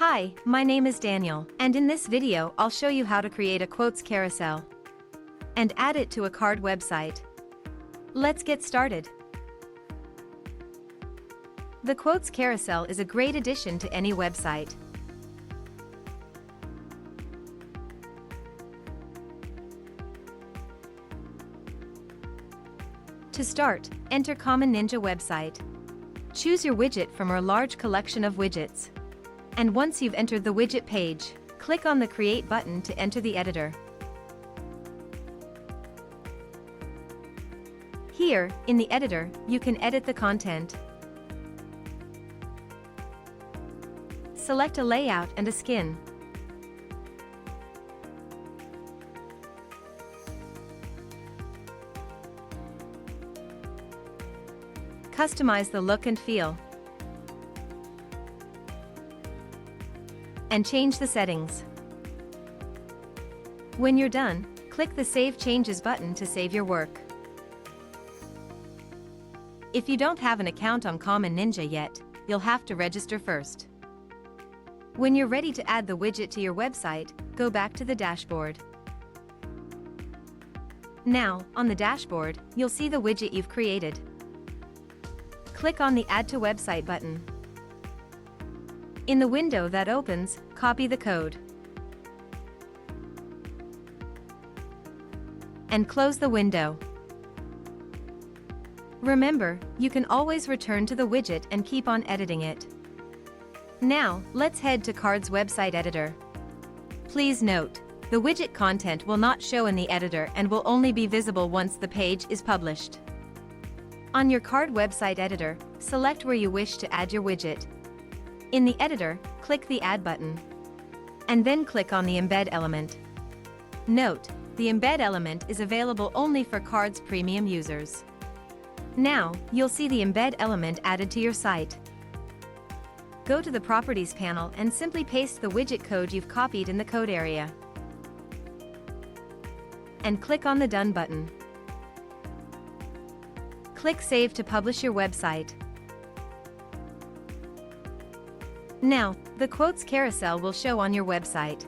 Hi, my name is Daniel, and in this video I'll show you how to create a quotes carousel and add it to a card website. Let's get started. The quotes carousel is a great addition to any website. To start, enter Common Ninja website. Choose your widget from our large collection of widgets. And once you've entered the widget page, click on the Create button to enter the editor. Here, in the editor, you can edit the content. Select a layout and a skin. Customize the look and feel. And change the settings. When you're done, click the Save Changes button to save your work. If you don't have an account on Common Ninja yet, you'll have to register first. When you're ready to add the widget to your website, go back to the dashboard. Now, on the dashboard, you'll see the widget you've created. Click on the Add to Website button. In the window that opens, copy the code and close the window. Remember, you can always return to the widget and keep on editing it. Now, let's head to Card's website editor. Please note, the widget content will not show in the editor and will only be visible once the page is published. On your Card website editor, select where you wish to add your widget. In the editor, click the Add button. And then click on the Embed element. Note, the Embed element is available only for Card's premium users. Now, you'll see the Embed element added to your site. Go to the Properties panel and simply paste the widget code you've copied in the code area. And click on the Done button. Click Save to publish your website. Now, the quotes carousel will show on your website.